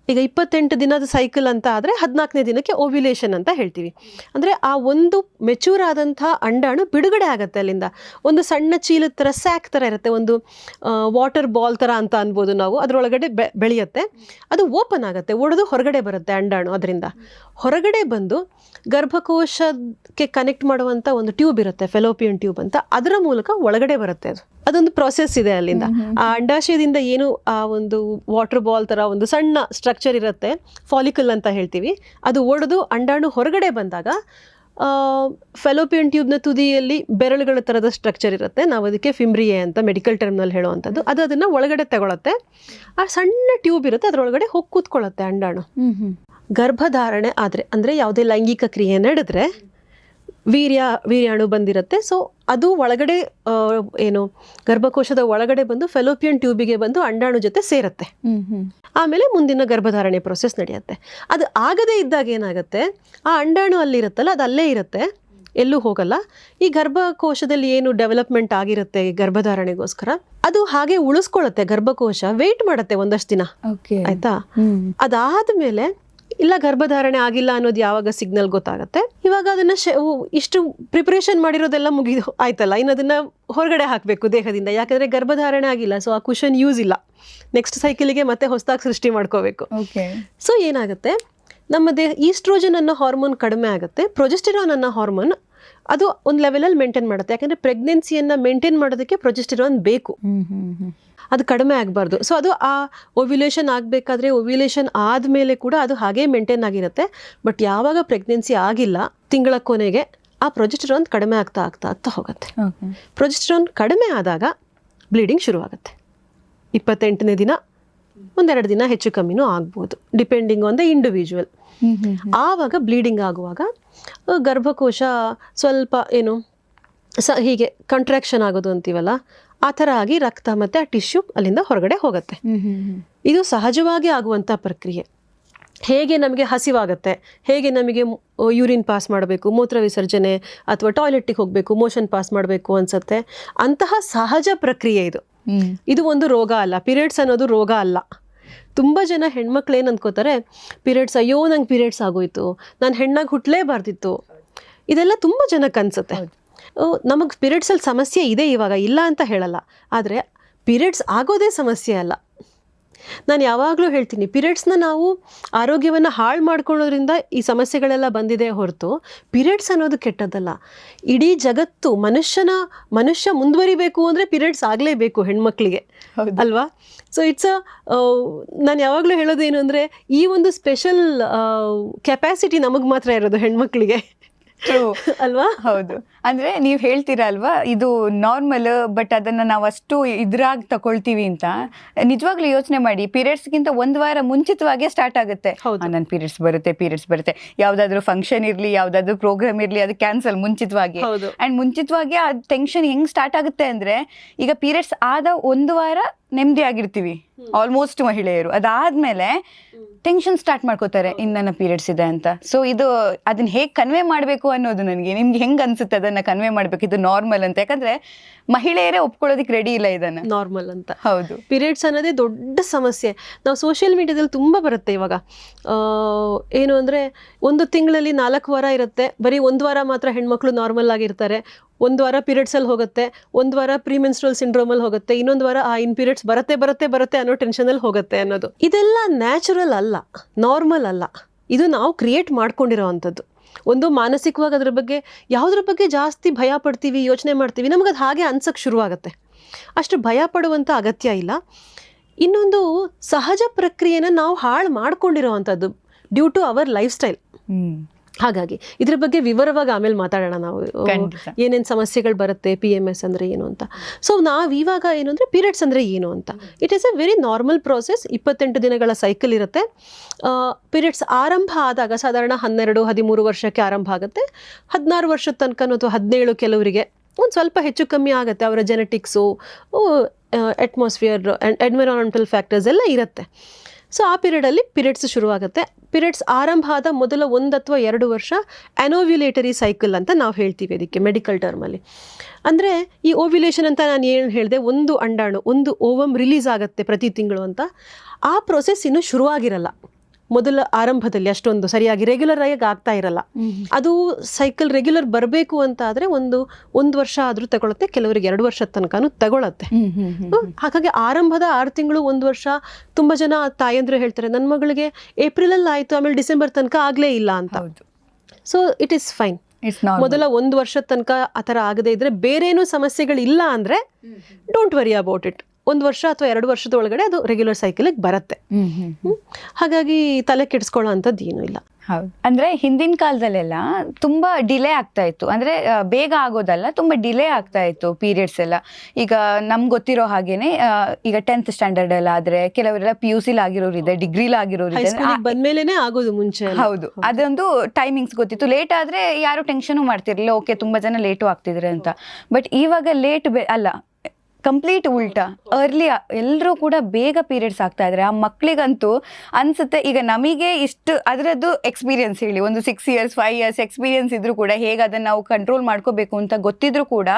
ಈಗ 28 ದಿನದ ಸೈಕಲ್ ಅಂತ ಆದರೆ 14ನೇ ದಿನಕ್ಕೆ ಓವ್ಯುಲೇಷನ್ ಅಂತ ಹೇಳ್ತೀವಿ. ಅಂದರೆ ಆ ಒಂದು ಮೆಚ್ಯೂರ್ ಆದಂಥ ಅಂಡಾಣು ಬಿಡುಗಡೆ ಆಗುತ್ತೆ ಅಲ್ಲಿಂದ. ಒಂದು ಸಣ್ಣ ಚೀಲದ ಥರ, ಸ್ಯಾಕ್ ಥರ ಇರುತ್ತೆ, ಒಂದು ವಾಟರ್ ಬಾಲ್ ಥರ ಅಂತ ಅನ್ಬೋದು ನಾವು. ಅದರೊಳಗಡೆ ಬೆಳೆಯುತ್ತೆ, ಅದು ಓಪನ್ ಆಗುತ್ತೆ, ಒಡೆದು ಹೊರಗಡೆ ಬರುತ್ತೆ ಅಂಡಾಣು. ಅದರಿಂದ ಹೊರಗಡೆ ಬಂದು ಗರ್ಭಕೋಶಕ್ಕೆ ಕನೆಕ್ಟ್ ಮಾಡುವಂಥ ಒಂದು ಟ್ಯೂಬ್ ಇರುತ್ತೆ, ಫೆಲೋಪಿಯನ್ ಟ್ಯೂಬ್ ಅಂತ, ಅದರ ಮೂಲಕ ಒಳಗಡೆ ಬರುತ್ತೆ. ಅದೊಂದು ಪ್ರೊಸೆಸ್ ಇದೆ ಅಲ್ಲಿಂದ. ಆ ಅಂಡಾಶಯದಿಂದ ಏನು ಆ ಒಂದು ವಾಟರ್ ಬಾಲ್ ಥರ ಒಂದು ಸಣ್ಣ ಸ್ಟ್ರಕ್ಚರ್ ಇರುತ್ತೆ, ಫಾಲಿಕಲ್ ಅಂತ ಹೇಳ್ತೀವಿ, ಅದು ಒಡೆದು ಅಂಡಾಣು ಹೊರಗಡೆ ಬಂದಾಗ ಫೆಲೋಪಿಯನ್ ಟ್ಯೂಬ್ನ ತುದಿಯಲ್ಲಿ ಬೆರಳುಗಳ ಥರದ ಸ್ಟ್ರಕ್ಚರ್ ಇರುತ್ತೆ, ನಾವು ಅದಕ್ಕೆ ಫಿಮ್ರಿಯೆ ಅಂತ ಮೆಡಿಕಲ್ ಟರ್ಮ್ನಲ್ಲಿ ಹೇಳುವಂಥದ್ದು. ಅದು ಅದನ್ನು ಒಳಗಡೆ ತಗೊಳುತ್ತೆ. ಆ ಸಣ್ಣ ಟ್ಯೂಬ್ ಇರುತ್ತೆ, ಅದರೊಳಗಡೆ ಹೋಗಿ ಕೂತ್ಕೊಳ್ಳುತ್ತೆ ಅಂಡಾಣು. ಗರ್ಭಧಾರಣೆ ಆದರೆ, ಅಂದರೆ ಯಾವುದೇ ಲೈಂಗಿಕ ಕ್ರಿಯೆ ನಡೆದ್ರೆ ವೀರ್ಯಾಣು ಬಂದಿರುತ್ತೆ. ಸೊ ಅದು ಒಳಗಡೆ ಏನು ಗರ್ಭಕೋಶದ ಒಳಗಡೆ ಬಂದು ಫೆಲೋಪಿಯನ್ ಟ್ಯೂಬಿಗೆ ಬಂದು ಅಂಡಾಣು ಜೊತೆ ಸೇರುತ್ತೆ. ಆಮೇಲೆ ಮುಂದಿನ ಗರ್ಭಧಾರಣೆ ಪ್ರೊಸೆಸ್ ನಡೆಯುತ್ತೆ. ಅದು ಆಗದೇ ಇದ್ದಾಗ ಏನಾಗುತ್ತೆ, ಆ ಅಂಡಾಣು ಅಲ್ಲಿರುತ್ತಲ್ಲ, ಅದು ಅಲ್ಲೇ ಇರುತ್ತೆ, ಎಲ್ಲೂ ಹೋಗಲ್ಲ. ಈ ಗರ್ಭಕೋಶದಲ್ಲಿ ಏನು ಡೆವಲಪ್ಮೆಂಟ್ ಆಗಿರುತ್ತೆ ಗರ್ಭಧಾರಣೆಗೋಸ್ಕರ, ಅದು ಹಾಗೆ ಉಳಿಸ್ಕೊಳ್ಳುತ್ತೆ. ಗರ್ಭಕೋಶ ವೇಟ್ ಮಾಡುತ್ತೆ ಒಂದಷ್ಟು ದಿನ, ಆಯ್ತಾ. ಅದಾದ್ಮೇಲೆ ಇಲ್ಲ ಗರ್ಭಧಾರಣೆ ಆಗಿಲ್ಲ ಅನ್ನೋದು ಯಾವಾಗ ಸಿಗ್ನಲ್ ಗೊತ್ತಾಗುತ್ತೆ, ಇವಾಗ ಅದನ್ನ ಇಷ್ಟು ಪ್ರಿಪರೇಷನ್ ಮಾಡಿರೋದೆಲ್ಲ ಮುಗಿದು ಆಯ್ತಲ್ಲ, ಇನ್ನು ಅದನ್ನ ಹೊರಗಡೆ ಹಾಕಬೇಕು ದೇಹದಿಂದ. ಯಾಕಂದ್ರೆ ಗರ್ಭಧಾರಣೆ ಆಗಿಲ್ಲ, ಸೊ ಆ ಕುಷನ್ ಯೂಸ್ ಇಲ್ಲ, ನೆಕ್ಸ್ಟ್ ಸೈಕಲ್ಗೆ ಮತ್ತೆ ಹೊಸದಾಗಿ ಸೃಷ್ಟಿ ಮಾಡ್ಕೋಬೇಕು. ಸೊ ಏನಾಗುತ್ತೆ, ನಮ್ಮ ದೇಹ ಈಸ್ಟ್ರೋಜನ್ ಅನ್ನೋ ಹಾರ್ಮೋನ್ ಕಡಿಮೆ ಆಗುತ್ತೆ. ಪ್ರೊಜೆಸ್ಟೆರಾನ್ ಅನ್ನೋ ಹಾರ್ಮೋನ್ ಅದು ಒಂದು ಲೆವೆಲಲ್ಲಿ ಮೇಂಟೈನ್ ಮಾಡುತ್ತೆ. ಯಾಕಂದ್ರೆ ಪ್ರೆಗ್ನೆನ್ಸಿಯನ್ನ ಮೇಂಟೈನ್ ಮಾಡೋದಕ್ಕೆ ಪ್ರೊಜೆಸ್ಟೆರಾನ್ ಬೇಕು, ಅದು ಕಡಿಮೆ ಆಗಬಾರ್ದು. ಸೊ ಅದು ಆ ಓವ್ಯುಲೇಷನ್ ಆಗಬೇಕಾದ್ರೆ, ಓವ್ಯುಲೇಷನ್ ಆದಮೇಲೆ ಕೂಡ ಅದು ಹಾಗೇ ಮೇಂಟೈನ್ ಆಗಿರುತ್ತೆ. ಬಟ್ ಯಾವಾಗ ಪ್ರೆಗ್ನೆನ್ಸಿ ಆಗಿಲ್ಲ, ತಿಂಗಳ ಕೊನೆಗೆ ಆ ಪ್ರೊಜೆಸ್ಟೆರಾನ್ ಕಡಿಮೆ ಆಗ್ತಾ ಆಗ್ತಾ ಆಗ್ತಾ ಹೋಗುತ್ತೆ. ಪ್ರೊಜೆಸ್ಟೆರಾನ್ ಕಡಿಮೆ ಆದಾಗ ಬ್ಲೀಡಿಂಗ್ ಶುರುವಾಗುತ್ತೆ. 28ನೇ ದಿನ, 1-2 ದಿನ ಹೆಚ್ಚು ಕಮ್ಮಿನೂ ಆಗ್ಬೋದು, ಡಿಪೆಂಡಿಂಗ್ ಆನ್ ದ ಇಂಡಿವಿಜುವಲ್. ಆವಾಗ ಬ್ಲೀಡಿಂಗ್ ಆಗುವಾಗ ಗರ್ಭಕೋಶ ಸ್ವಲ್ಪ ಏನು ಹೀಗೆ ಕಂಟ್ರಾಕ್ಷನ್ ಆಗೋದು ಅಂತೀವಲ್ಲ, ಆ ಥರ ಆಗಿ ರಕ್ತ ಮತ್ತು ಆ ಟಿಶ್ಯೂ ಅಲ್ಲಿಂದ ಹೊರಗಡೆ ಹೋಗುತ್ತೆ. ಇದು ಸಹಜವಾಗಿ ಆಗುವಂಥ ಪ್ರಕ್ರಿಯೆ. ಹೇಗೆ ನಮಗೆ ಹಸಿವಾಗುತ್ತೆ, ಹೇಗೆ ನಮಗೆ ಯೂರಿನ್ ಪಾಸ್ ಮಾಡಬೇಕು, ಮೂತ್ರ ವಿಸರ್ಜನೆ ಅಥವಾ ಟಾಯ್ಲೆಟ್ಟಿಗೆ ಹೋಗಬೇಕು, ಮೋಷನ್ ಪಾಸ್ ಮಾಡಬೇಕು ಅನ್ಸುತ್ತೆ, ಅಂತಹ ಸಹಜ ಪ್ರಕ್ರಿಯೆ ಇದು. ಇದು ಒಂದು ರೋಗ ಅಲ್ಲ. ಪೀರಿಯಡ್ಸ್ ಅನ್ನೋದು ರೋಗ ಅಲ್ಲ. ತುಂಬ ಜನ ಹೆಣ್ಮಕ್ಳು ಏನು ಅಂದ್ಕೋತಾರೆ, ಪೀರಿಯಡ್ಸ್, ಅಯ್ಯೋ ನಂಗೆ ಪೀರಿಯಡ್ಸ್ ಆಗೋಯ್ತು, ನಾನು ಹೆಣ್ಣಾಗಿ ಹುಟ್ಟಲೇಬಾರ್ದಿತ್ತು, ಇದೆಲ್ಲ ತುಂಬ ಜನಕ್ಕೆ ಅನ್ಸುತ್ತೆ. ನಮಗೆ ಪೀರಿಯಡ್ಸಲ್ಲಿ ಸಮಸ್ಯೆ ಇದೆ ಇವಾಗ, ಇಲ್ಲ ಅಂತ ಹೇಳಲ್ಲ, ಆದರೆ ಪೀರಿಯಡ್ಸ್ ಆಗೋದೇ ಸಮಸ್ಯೆ ಅಲ್ಲ. ನಾನು ಯಾವಾಗಲೂ ಹೇಳ್ತೀನಿ, ಪೀರಿಯಡ್ಸ್ನ ನಾವು ಆರೋಗ್ಯವನ್ನು ಹಾಳು ಮಾಡ್ಕೊಳ್ಳೋದ್ರಿಂದ ಈ ಸಮಸ್ಯೆಗಳೆಲ್ಲ ಬಂದಿದೆ ಹೊರತು ಪೀರಿಯಡ್ಸ್ ಅನ್ನೋದು ಕೆಟ್ಟದ್ದಲ್ಲ. ಇಡೀ ಜಗತ್ತು ಮನುಷ್ಯ ಮುಂದುವರಿಬೇಕು ಅಂದರೆ ಪೀರಿಯಡ್ಸ್ ಆಗಲೇಬೇಕು ಹೆಣ್ಮಕ್ಳಿಗೆ, ಅಲ್ವಾ? ಸೊ ನಾನು ಯಾವಾಗಲೂ ಹೇಳೋದೇನು ಅಂದರೆ, ಈ ಒಂದು ಸ್ಪೆಷಲ್ ಕೆಪಾಸಿಟಿ ನಮಗೆ ಮಾತ್ರ ಇರೋದು ಹೆಣ್ಮಕ್ಳಿಗೆ, ಅಲ್ವಾ? ಹೌದು. ಅಂದ್ರೆ ನೀವು ಹೇಳ್ತೀರಾ ಅಲ್ವಾ, ಇದು ನಾರ್ಮಲ್, ಬಟ್ ಅದನ್ನ ನಾವು ಅಷ್ಟು ಇದ್ರಾಗ ತಗೊಳ್ತೀವಿ ಅಂತ. ನಿಜವಾಗ್ಲೂ ಯೋಚನೆ ಮಾಡಿ, ಪೀರಿಯಡ್ಸ್ಗಿಂತ ಒಂದು ವಾರ ಮುಂಚಿತವಾಗೇ ಸ್ಟಾರ್ಟ್ ಆಗುತ್ತೆ. ನನ್ನ ಪೀರಿಯಡ್ಸ್ ಬರುತ್ತೆ, ಯಾವ್ದಾದ್ರು ಫಂಕ್ಷನ್ ಇರ್ಲಿ, ಯಾವ್ದಾದ್ರು ಪ್ರೋಗ್ರಾಮ್ ಇರ್ಲಿ, ಅದು ಕ್ಯಾನ್ಸಲ್ ಮುಂಚಿತವಾಗಿ. ಅಂಡ್ ಮುಂಚಿತವಾಗಿ ಆ ಟೆನ್ಷನ್ ಹೆಂಗ್ ಸ್ಟಾರ್ಟ್ ಆಗುತ್ತೆ ಅಂದ್ರೆ, ಈಗ ಪೀರಿಯಡ್ಸ್ ಆದ ಒಂದು ವಾರ ನೆಮ್ಮದಿ ಆಗಿರ್ತೀವಿ ಆಲ್ಮೋಸ್ಟ್ ಮಹಿಳೆಯರು. ಅದಾದ್ಮೇಲೆ ಟೆನ್ಷನ್ ಸ್ಟಾರ್ಟ್ ಮಾಡ್ಕೋತಾರೆ, ಇನ್ನು ನನ್ನ ಪೀರಿಯಡ್ಸ್ ಇದೆ ಅಂತ. ಸೊ ಅದನ್ನ ಹೇಗೆ ಕನ್ವೆ ಮಾಡಬೇಕು ಅನ್ನೋದು ನಿಮ್ಗೆ ಹೆಂಗ್ ಅನ್ಸುತ್ತೆ ಅದನ್ನ ಕನ್ವೆ ಮಾಡ್ಬೇಕು, ಇದು ನಾರ್ಮಲ್ ಅಂತ? ಯಾಕಂದ್ರೆ ಮಹಿಳೆಯರೇ ಒಪ್ಕೊಳ್ಳೋದಕ್ಕೆ ರೆಡಿ ಇಲ್ಲ ಇದನ್ನ ನಾರ್ಮಲ್ ಅಂತ. ಹೌದು, ಪೀರಿಯಡ್ಸ್ ಅನ್ನೋದೇ ದೊಡ್ಡ ಸಮಸ್ಯೆ. ನಾವು ಸೋಷಿಯಲ್ ಮೀಡಿಯಾದಲ್ಲಿ ತುಂಬ ಬರುತ್ತೆ ಇವಾಗ. ಏನು ಅಂದರೆ, ಒಂದು ತಿಂಗಳಲ್ಲಿ 4 ವಾರ ಇರುತ್ತೆ, ಬರೀ 1 ವಾರ ಮಾತ್ರ ಹೆಣ್ಮಕ್ಳು ನಾರ್ಮಲ್ ಆಗಿರ್ತಾರೆ, 1 ವಾರ ಪೀರಿಯಡ್ಸಲ್ಲಿ ಹೋಗುತ್ತೆ, 1 ವಾರ ಪ್ರಿಮೆನ್ಸ್ಟ್ರಲ್ ಸಿಂಡ್ರೋಮಲ್ಲಿ ಹೋಗುತ್ತೆ, ಇನ್ನೊಂದು ವಾರ ಇನ್ ಪೀರಿಯಡ್ಸ್ ಬರುತ್ತೆ ಅನ್ನೋ ಟೆನ್ಷನಲ್ಲಿ ಹೋಗುತ್ತೆ ಅನ್ನೋದು. ಇದೆಲ್ಲ ನ್ಯಾಚುರಲ್ ಅಲ್ಲ, ನಾರ್ಮಲ್ ಅಲ್ಲ. ಇದು ನಾವು ಕ್ರಿಯೇಟ್ ಮಾಡ್ಕೊಂಡಿರೋ ಅಂಥದ್ದು. ಒಂದು ಮಾನಸಿಕವಾಗಿ ಯಾವುದ್ರ ಬಗ್ಗೆ ಜಾಸ್ತಿ ಭಯ ಪಡ್ತೀವಿ, ಯೋಚನೆ ಮಾಡ್ತೀವಿ, ನಮಗದು ಹಾಗೆ ಅನ್ಸಕ್ಕೆ ಶುರುವಾಗುತ್ತೆ. ಅಷ್ಟು ಭಯ ಪಡುವಂಥ ಅಗತ್ಯ ಇಲ್ಲ. ಇನ್ನೊಂದು, ಸಹಜ ಪ್ರಕ್ರಿಯೆನ ನಾವು ಹಾಳು ಮಾಡ್ಕೊಂಡಿರೋ ಅಂಥದ್ದು due to our lifestyle. ಹಾಗಾಗಿ ಇದ್ರ ಬಗ್ಗೆ ವಿವರವಾಗಿ ಆಮೇಲೆ ಮಾತಾಡೋಣ ನಾವು, ಏನೇನು ಸಮಸ್ಯೆಗಳು ಬರುತ್ತೆ, PMS ಅಂದರೆ ಏನು ಅಂತ. ಸೊ ಇವಾಗ ಏನು ಅಂದರೆ, ಪೀರಿಯಡ್ಸ್ ಅಂದರೆ ಏನು ಅಂತ. It is A very normal process. 28 ದಿನಗಳ ಸೈಕಲ್ ಇರುತ್ತೆ. ಪೀರಿಯಡ್ಸ್ ಆರಂಭ ಆದಾಗ ಸಾಧಾರಣ 12-13 ವರ್ಷಕ್ಕೆ ಆರಂಭ ಆಗುತ್ತೆ. 16 ವರ್ಷದ ತನಕ ಅಥವಾ 17 ಕೆಲವರಿಗೆ ಒಂದು ಸ್ವಲ್ಪ ಹೆಚ್ಚು ಕಮ್ಮಿ ಆಗುತ್ತೆ. ಅವರ ಜೆನೆಟಿಕ್ಸು, ಅಟ್ಮಾಸ್ಫಿಯರ್, ಎನ್ವಿರಾನ್ಮೆಂಟಲ್ ಫ್ಯಾಕ್ಟರ್ಸ್ ಎಲ್ಲ ಇರುತ್ತೆ. ಸೊ ಆ ಪೀರಿಯಡಲ್ಲಿ ಪೀರಿಯಡ್ಸ್ ಶುರುವಾಗುತ್ತೆ. ಪೀರಿಯಡ್ಸ್ ಆರಂಭ ಆದ ಮೊದಲ 1 ಅಥವಾ 2 ವರ್ಷ ಅನೋವ್ಯುಲೇಟರಿ ಸೈಕಲ್ ಅಂತ ನಾವು ಹೇಳ್ತೀವಿ ಅದಕ್ಕೆ ಮೆಡಿಕಲ್ ಟರ್ಮಲ್ಲಿ. ಅಂದರೆ ಈ ಓವ್ಯುಲೇಷನ್ ಅಂತ ನಾನು ಏನು ಹೇಳಿದೆ, ಒಂದು ಅಂಡಾಣು, ಒಂದು ಓವಮ್ ರಿಲೀಸ್ ಆಗುತ್ತೆ ಪ್ರತಿ ತಿಂಗಳು ಅಂತ. ಆ ಪ್ರೊಸೆಸ್ ಇನ್ನೂ ಶುರುವಾಗಿರಲ್ಲ ಮೊದಲ ಆರಂಭದಲ್ಲಿ, ಅಷ್ಟೊಂದು ಸರಿಯಾಗಿ ರೆಗ್ಯುಲರ್ ಆಗಿ ಆಗ್ತಾ ಇರಲ್ಲ. ಅದು ಸೈಕಲ್ ರೆಗ್ಯುಲರ್ ಬರಬೇಕು ಅಂತ ಆದರೆ ಒಂದು ವರ್ಷ ಆದರೂ ತಗೊಳುತ್ತೆ, ಕೆಲವರಿಗೆ 2 ವರ್ಷದ ತನಕನೂ ತಗೊಳತ್ತೆ. ಹಾಗಾಗಿ ಆರಂಭದ 6 ತಿಂಗಳು, 1 ವರ್ಷ, ತುಂಬ ಜನ ತಾಯಂದ್ರು ಹೇಳ್ತಾರೆ, ನನ್ನ ಮಗಳಿಗೆ ಏಪ್ರಿಲಲ್ಲಿ ಆಯಿತು, ಆಮೇಲೆ ಡಿಸೆಂಬರ್ ತನಕ ಆಗಲೇ ಇಲ್ಲ ಅಂತ. So it is fine. ಮೊದಲ 1 ವರ್ಷದ ತನಕ ಆ ಥರ ಆಗದೇ ಇದ್ರೆ, ಬೇರೇನೂ ಸಮಸ್ಯೆಗಳಿಲ್ಲ ಅಂದರೆ ಡೋಂಟ್ ವರಿ ಅಬೌಟ್ ಇಟ್. 1 ವರ್ಷ ಅಥವಾ 2 ವರ್ಷದ ಒಳಗಡೆ ಅದು ರೆಗ್ಯುಲರ್ ಸೈಕಲಿಗೆ ಬರುತ್ತೆ. ಹಾಗಾಗಿ ತಲೆ ಕೆಡಿಸ್ಕೊಳ್ಳೋ ಅಂಥದ್ದು ಏನೂ ಇಲ್ಲ. ಹೌದು. ಅಂದ್ರೆ ಹಿಂದಿನ ಕಾಲದಲ್ಲೆಲ್ಲ ತುಂಬಾ ಡಿಲೇ ಆಗ್ತಾ ಇತ್ತು, ಅಂದ್ರೆ ಬೇಗ ಆಗೋದಲ್ಲ, ತುಂಬಾ ಡಿಲೇ ಆಗ್ತಾ ಇತ್ತು ಪೀರಿಯಡ್ಸ್ ಎಲ್ಲ. ಈಗ ನಮ್ಗೆ ಗೊತ್ತಿರೋ ಹಾಗೇನೆ, ಈಗ 10th ಸ್ಟ್ಯಾಂಡರ್ಡ್ ಎಲ್ಲ ಆದ್ರೆ, ಕೆಲವರೆಲ್ಲ PUC ಆಗಿರೋರಿದೆ, ಡಿಗ್ರಿಲ್ ಆಗಿರೋರಿದೆ, ಬಂದ್ಮೇಲೆನೆ ಆಗೋದು ಮುಂಚೆ. ಹೌದು, ಅದೊಂದು ಟೈಮಿಂಗ್ಸ್ ಗೊತ್ತಿತ್ತು. ಲೇಟ್ ಆದ್ರೆ ಯಾರು ಟೆನ್ಷನ್ ಮಾಡ್ತಿರ್ಲಿಲ್ಲ, ಓಕೆ ತುಂಬಾ ಜನ ಲೇಟು ಆಗ್ತಿದ್ರೆ ಅಂತ. ಬಟ್ ಇವಾಗ ಲೇಟ್ ಅಲ್ಲ, ಕಂಪ್ಲೀಟ್ ಉಲ್ಟಾ, ಅರ್ಲಿ ಎಲ್ಲರೂ ಕೂಡ ಬೇಗ ಪೀರಿಯಡ್ಸ್ ಆಗ್ತಾ ಇದ್ದಾರೆ. ಆ ಮಕ್ಕಳಿಗಂತೂ ಅನ್ಸುತ್ತೆ, ಈಗ ನಮಗೆ ಇಷ್ಟು ಅದರದ್ದು ಎಕ್ಸ್ಪೀರಿಯನ್ಸ್ ಹೇಳಿ, ಒಂದು 6 years 5 years ಎಕ್ಸ್ಪೀರಿಯನ್ಸ್ ಇದ್ರೂ ಕೂಡ, ಹೇಗೆ ಅದನ್ನು ನಾವು ಕಂಟ್ರೋಲ್ ಮಾಡ್ಕೋಬೇಕು ಅಂತ ಗೊತ್ತಿದ್ರು ಕೂಡ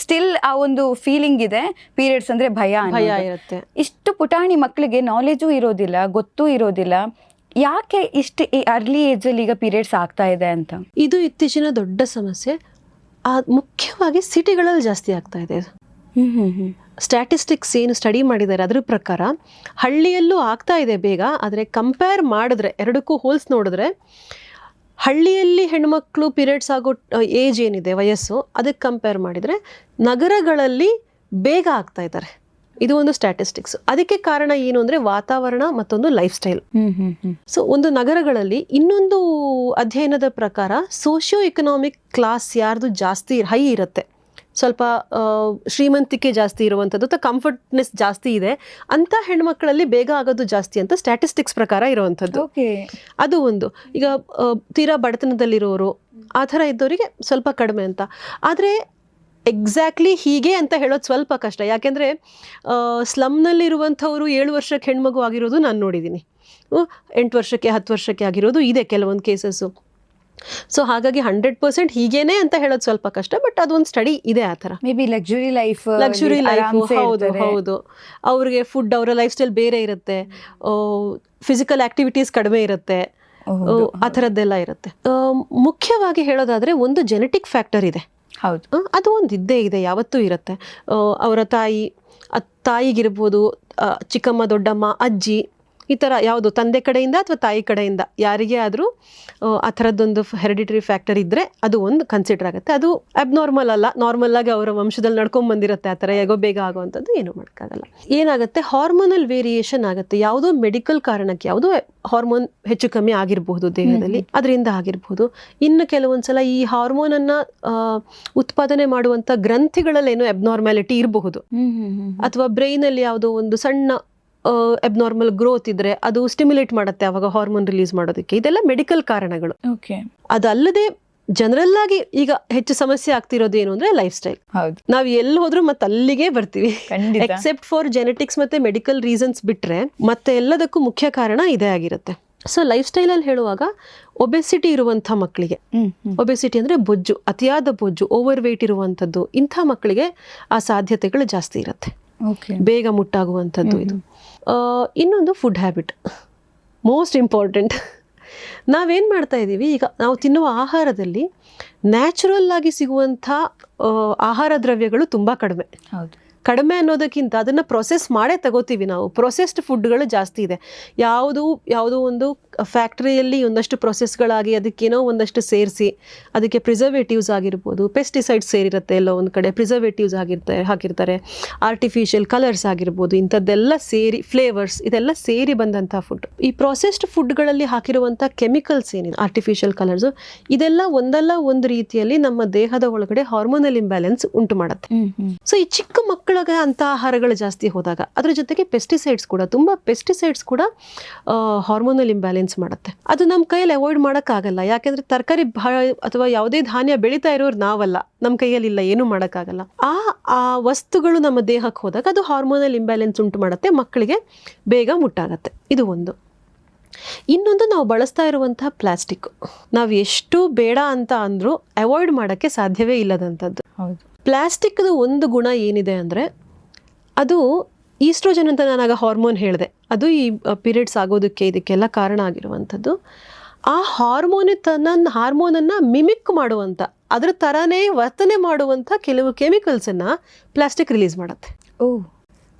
ಸ್ಟಿಲ್ ಆ ಒಂದು ಫೀಲಿಂಗ್ ಇದೆ, ಪೀರಿಯಡ್ಸ್ ಅಂದರೆ ಭಯ ಇರುತ್ತೆ. ಇಷ್ಟು ಪುಟಾಣಿ ಮಕ್ಕಳಿಗೆ ನಾಲೆಜು ಇರೋದಿಲ್ಲ, ಗೊತ್ತೂ ಇರೋದಿಲ್ಲ. ಯಾಕೆ ಇಷ್ಟು ಅರ್ಲಿ ಏಜಲ್ಲಿ ಈಗ ಪೀರಿಯಡ್ಸ್ ಆಗ್ತಾ ಇದೆ ಅಂತ? ಇದು ಇತ್ತೀಚಿನ ದೊಡ್ಡ ಸಮಸ್ಯೆ. ಮುಖ್ಯವಾಗಿ ಸಿಟಿಗಳಲ್ಲಿ ಜಾಸ್ತಿ ಆಗ್ತಾ ಇದೆ. ಸ್ಟ್ಯಾಟಿಸ್ಟಿಕ್ಸ್ ಏನು ಸ್ಟಡಿ ಮಾಡಿದ್ದಾರೆ ಅದ್ರ ಪ್ರಕಾರ ಹಳ್ಳಿಯಲ್ಲೂ ಆಗ್ತಾ ಇದೆ ಬೇಗ, ಆದರೆ ಕಂಪೇರ್ ಮಾಡಿದ್ರೆ, ಎರಡಕ್ಕೂ ಹೋಲ್ಸ್ ನೋಡಿದ್ರೆ, ಹಳ್ಳಿಯಲ್ಲಿ ಹೆಣ್ಮಕ್ಳು ಪೀರಿಯಡ್ಸ್ ಆಗೋ ಏಜ್ ಏನಿದೆ, ವಯಸ್ಸು, ಅದಕ್ಕೆ ಕಂಪೇರ್ ಮಾಡಿದರೆ ನಗರಗಳಲ್ಲಿ ಬೇಗ ಆಗ್ತಾ ಇದ್ದಾರೆ. ಇದು ಒಂದು ಸ್ಟ್ಯಾಟಿಸ್ಟಿಕ್ಸ್. ಅದಕ್ಕೆ ಕಾರಣ ಏನು ಅಂದರೆ ವಾತಾವರಣ, ಮತ್ತೊಂದು ಲೈಫ್ ಸ್ಟೈಲ್. ಸೊ ಒಂದು ನಗರಗಳಲ್ಲಿ, ಇನ್ನೊಂದು ಅಧ್ಯಯನದ ಪ್ರಕಾರ ಸೋಷಿಯೋ ಎಕನಾಮಿಕ್ ಕ್ಲಾಸ್ ಯಾರ್ದು ಜಾಸ್ತಿ ಹೈ ಇರುತ್ತೆ, ಸ್ವಲ್ಪ ಶ್ರೀಮಂತಿಕೆ ಜಾಸ್ತಿ ಇರುವಂಥದ್ದು ಅಥವಾ ಕಂಫರ್ಟ್ನೆಸ್ ಜಾಸ್ತಿ ಇದೆ ಅಂಥ ಹೆಣ್ಮಕ್ಳಲ್ಲಿ ಬೇಗ ಆಗೋದು ಜಾಸ್ತಿ ಅಂತ ಸ್ಟ್ಯಾಟಿಸ್ಟಿಕ್ಸ್ ಪ್ರಕಾರ ಇರುವಂಥದ್ದು. ಅದು ಒಂದು. ಈಗ ತೀರಾ ಬಡತನದಲ್ಲಿರೋರು, ಆ ಥರ ಇದ್ದವರಿಗೆ ಸ್ವಲ್ಪ ಕಡಿಮೆ ಅಂತ. ಆದರೆ ಎಕ್ಸಾಕ್ಟ್ಲಿ ಹೀಗೆ ಅಂತ ಹೇಳೋದು ಸ್ವಲ್ಪ ಕಷ್ಟ. ಯಾಕೆಂದರೆ ಸ್ಲಮ್ನಲ್ಲಿರುವಂಥವರು 7 ವರ್ಷಕ್ಕೆ ಹೆಣ್ಮಗು ಆಗಿರೋದು ನಾನು ನೋಡಿದ್ದೀನಿ. 8 ವರ್ಷಕ್ಕೆ 10 ವರ್ಷಕ್ಕೆ ಆಗಿರೋದು ಇದೆ ಕೆಲವೊಂದು ಕೇಸಸ್ಸು. ಸೊ ಹಾಗಾಗಿ 100% ಹೀಗೇನೆ ಅಂತ ಹೇಳೋದು ಸ್ವಲ್ಪ ಕಷ್ಟ, ಬಟ್ ಅದೊಂದು ಸ್ಟಡಿ ಇದೆ ಆ ಥರ. ಮೇ ಬಿ ಲಕ್ಸುರಿ ಲೈಫ್ ಹೌದು. ಅವ್ರಿಗೆ ಫುಡ್, ಅವರ ಲೈಫ್ ಸ್ಟೈಲ್ ಬೇರೆ ಇರುತ್ತೆ, ಫಿಸಿಕಲ್ ಆಕ್ಟಿವಿಟೀಸ್ ಕಡಿಮೆ ಇರುತ್ತೆ, ಆ ಥರದ್ದೆಲ್ಲ ಇರುತ್ತೆ. ಮುಖ್ಯವಾಗಿ ಹೇಳೋದಾದ್ರೆ ಒಂದು ಜೆನೆಟಿಕ್ ಫ್ಯಾಕ್ಟರ್ ಇದೆ. ಹೌದು, ಅದು ಒಂದು ಇದ್ದೇ ಇದೆ, ಯಾವತ್ತೂ ಇರುತ್ತೆ. ಅವರ ತಾಯಿಗಿರ್ಬೋದು, ಚಿಕ್ಕಮ್ಮ, ದೊಡ್ಡಮ್ಮ, ಅಜ್ಜಿ, ಈ ಥರ ಯಾವುದು ತಂದೆ ಕಡೆಯಿಂದ ಅಥವಾ ತಾಯಿ ಕಡೆಯಿಂದ ಯಾರಿಗೇ ಆದರೂ ಆ ಥರದ್ದೊಂದು ಹೆರಿಡಿಟರಿ ಫ್ಯಾಕ್ಟರ್ ಇದ್ದರೆ ಅದು ಒಂದು ಕನ್ಸಿಡರ್ ಆಗುತ್ತೆ. ಅದು ಅಬ್ನಾರ್ಮಲ್ ಅಲ್ಲ, ನಾರ್ಮಲ್ ಆಗಿ ಅವರ ವಂಶದಲ್ಲಿ ನಡ್ಕೊಂಡು ಬಂದಿರುತ್ತೆ. ಆ ಥರ ಬೇಗ ಆಗುವಂಥದ್ದು ಏನೂ ಮಾಡೋಕ್ಕಾಗಲ್ಲ. ಏನಾಗುತ್ತೆ, ಹಾರ್ಮೋನಲ್ ವೇರಿಯೇಷನ್ ಆಗುತ್ತೆ. ಯಾವುದೋ ಮೆಡಿಕಲ್ ಕಾರಣಕ್ಕೆ ಯಾವುದೋ ಹಾರ್ಮೋನ್ ಹೆಚ್ಚು ಕಮ್ಮಿ ಆಗಿರಬಹುದು ದೇಹದಲ್ಲಿ, ಅದರಿಂದ ಆಗಿರಬಹುದು. ಇನ್ನು ಕೆಲವೊಂದ್ಸಲ ಈ ಹಾರ್ಮೋನನ್ನು ಉತ್ಪಾದನೆ ಮಾಡುವಂಥ ಗ್ರಂಥಿಗಳಲ್ಲಿ ಏನೋ ಅಬ್ನಾರ್ಮ್ಯಾಲಿಟಿ ಇರಬಹುದು, ಅಥವಾ ಬ್ರೈನಲ್ಲಿ ಯಾವುದೋ ಒಂದು ಸಣ್ಣ ಅಬ್ನಾರ್ಮಲ್ ಗ್ರೋತ್ ಇದ್ರೆ ಅದು ಸ್ಟಿಮ್ಯುಲೇಟ್ ಮಾಡುತ್ತೆ ಅವಾಗ ಹಾರ್ಮೋನ್ ರಿಲೀಸ್ ಮಾಡೋದಕ್ಕೆ. ಇದೆಲ್ಲ ಮೆಡಿಕಲ್ ಕಾರಣಗಳು. ಅದಲ್ಲದೆ ಜನರಲ್ ಆಗಿ ಈಗ ಹೆಚ್ಚು ಸಮಸ್ಯೆ ಆಗ್ತಿರೋದು ಏನು ಅಂದ್ರೆ ಲೈಫ್ ಸ್ಟೈಲ್. ನಾವು ಎಲ್ಲಿ ಹೋದ್ರೂ ಮತ್ತೆ ಅಲ್ಲಿಗೆ ಬರ್ತೀವಿ, ಎಕ್ಸೆಪ್ಟ್ ಫಾರ್ ಜೆನೆಟಿಕ್ಸ್ ಮತ್ತೆ ಮೆಡಿಕಲ್ ರೀಸನ್ಸ್ ಬಿಟ್ರೆ ಮತ್ತೆ ಎಲ್ಲದಕ್ಕೂ ಮುಖ್ಯ ಕಾರಣ ಇದೇ ಆಗಿರುತ್ತೆ. ಸೊ ಲೈಫ್ ಸ್ಟೈಲ್ ಅಲ್ಲಿ ಹೇಳುವಾಗ ಒಬೆಸಿಟಿ ಇರುವಂಥ ಮಕ್ಕಳಿಗೆ, ಒಬೆಸಿಟಿ ಅಂದ್ರೆ ಬೊಜ್ಜು, ಅತಿಯಾದ ಬೊಜ್ಜು, ಓವರ್ ವೇಟ್ ಇರುವಂಥದ್ದು, ಇಂಥ ಮಕ್ಕಳಿಗೆ ಆ ಸಾಧ್ಯತೆಗಳು ಜಾಸ್ತಿ ಇರುತ್ತೆ, ಬೇಗ ಮುಟ್ಟಾಗುವಂಥದ್ದು ಇದು. ಇನ್ನೊಂದು ಫುಡ್ ಹ್ಯಾಬಿಟ್, ಮೋಸ್ಟ್ ಇಂಪಾರ್ಟೆಂಟ್. ನಾವೇನು ಮಾಡ್ತಾ ಇದ್ದೀವಿ ಈಗ, ನಾವು ತಿನ್ನುವ ಆಹಾರದಲ್ಲಿ ನ್ಯಾಚುರಲ್ ಆಗಿ ಸಿಗುವಂಥ ಆಹಾರ ದ್ರವ್ಯಗಳು ತುಂಬ ಕಡಿಮೆ. ಕಡಿಮೆ ಅನ್ನೋದಕ್ಕಿಂತ ಅದನ್ನು ಪ್ರೊಸೆಸ್ ಮಾಡೇ ತಗೋತೀವಿ ನಾವು. ಪ್ರೊಸೆಸ್ಡ್ ಫುಡ್ಗಳು ಜಾಸ್ತಿ ಇದೆ. ಯಾವುದೋ ಒಂದು ಫ್ಯಾಕ್ಟ್ರಿಯಲ್ಲಿ ಒಂದಷ್ಟು ಪ್ರೊಸೆಸ್ಗಳಾಗಿ ಅದಕ್ಕೇನೋ ಒಂದಷ್ಟು ಸೇರಿಸಿ ಅದಕ್ಕೆ ಪ್ರಿಸರ್ವೇಟಿವ್ಸ್ ಆಗಿರ್ಬೋದು, ಪೆಸ್ಟಿಸೈಡ್ಸ್ ಸೇರಿರುತ್ತೆ, ಎಲ್ಲೋ ಒಂದು ಕಡೆ ಪ್ರಿಸರ್ವೇಟಿವ್ಸ್ ಹಾಕಿರ್ತಾರೆ, ಆರ್ಟಿಫಿಷಿಯಲ್ ಕಲರ್ಸ್ ಆಗಿರ್ಬೋದು, ಇಂಥದ್ದೆಲ್ಲ ಸೇರಿ, ಫ್ಲೇವರ್ಸ್, ಇದೆಲ್ಲ ಸೇರಿ ಬಂದಂಥ ಫುಡ್. ಈ ಪ್ರೊಸೆಸ್ಡ್ ಫುಡ್ಗಳಲ್ಲಿ ಹಾಕಿರುವಂಥ ಕೆಮಿಕಲ್ಸ್ ಏನಿದೆ, ಆರ್ಟಿಫಿಷಿಯಲ್ ಕಲರ್ಸು, ಇದೆಲ್ಲ ಒಂದಲ್ಲ ಒಂದು ರೀತಿಯಲ್ಲಿ ನಮ್ಮ ದೇಹದ ಒಳಗಡೆ ಹಾರ್ಮೋನಲ್ ಇಂಬ್ಯಾಲೆನ್ಸ್ ಉಂಟು ಮಾಡುತ್ತೆ. ಸೊ ಈ ಚಿಕ್ಕ ಮಕ್ಕಳ ಅಂತ ಆಹಾರಗಳು ಜಾಸ್ತಿ ಹೋದಾಗ ಅದ್ರ ಜೊತೆಗೆ ಪೆಸ್ಟಿಸೈಡ್ಸ್ ಕೂಡ, ತುಂಬ ಪೆಸ್ಟಿಸೈಡ್ಸ್ ಕೂಡ ಹಾರ್ಮೋನಲ್ ಇಂಬ್ಯಾಲೆನ್ಸ್ ಮಾಡುತ್ತೆ. ಅದು ನಮ್ಮ ಕೈಯಲ್ಲಿ ಅವಾಯ್ಡ್ ಮಾಡೋಕ್ಕಾಗಲ್ಲ, ಯಾಕೆಂದ್ರೆ ತರಕಾರಿ ಅಥವಾ ಯಾವುದೇ ಧಾನ್ಯ ಬೆಳೀತಾ ಇರೋರು ನಾವಲ್ಲ, ನಮ್ಮ ಕೈಯಲ್ಲಿ ಇಲ್ಲ, ಏನೂ ಮಾಡೋಕ್ಕಾಗಲ್ಲ. ಆ ವಸ್ತುಗಳು ನಮ್ಮ ದೇಹಕ್ಕೆ ಹೋದಾಗ ಅದು ಹಾರ್ಮೋನಲ್ ಇಂಬ್ಯಾಲೆನ್ಸ್ ಉಂಟು ಮಾಡುತ್ತೆ, ಮಕ್ಕಳಿಗೆ ಬೇಗ ಮುಟ್ಟಾಗತ್ತೆ. ಇದು ಒಂದು. ಇನ್ನೊಂದು, ನಾವು ಬಳಸ್ತಾ ಇರುವಂತಹ ಪ್ಲಾಸ್ಟಿಕ್, ನಾವು ಎಷ್ಟು ಬೇಡ ಅಂತ ಅಂದ್ರೂ ಅವಾಯ್ಡ್ ಮಾಡೋಕ್ಕೆ ಸಾಧ್ಯವೇ ಇಲ್ಲದಂಥದ್ದು. ಪ್ಲಾಸ್ಟಿಕ್ದು ಒಂದು ಗುಣ ಏನಿದೆ ಅಂದರೆ, ಅದು ಈಸ್ಟ್ರೋಜನ್ ಅಂತ ನಾನಾಗ ಹಾರ್ಮೋನ್ ಹೇಳಿದೆ, ಅದು ಈ ಪೀರಿಯಡ್ಸ್ ಆಗೋದಕ್ಕೆ ಇದಕ್ಕೆಲ್ಲ ಕಾರಣ ಆಗಿರುವಂಥದ್ದು. ಆ ಹಾರ್ಮೋನನ್ನು ಮಿಮಿಕ್ ಮಾಡುವಂಥ, ಅದ್ರ ಥರನೇ ವರ್ತನೆ ಮಾಡುವಂಥ ಕೆಲವು ಕೆಮಿಕಲ್ಸನ್ನು ಪ್ಲಾಸ್ಟಿಕ್ ರಿಲೀಸ್ ಮಾಡುತ್ತೆ.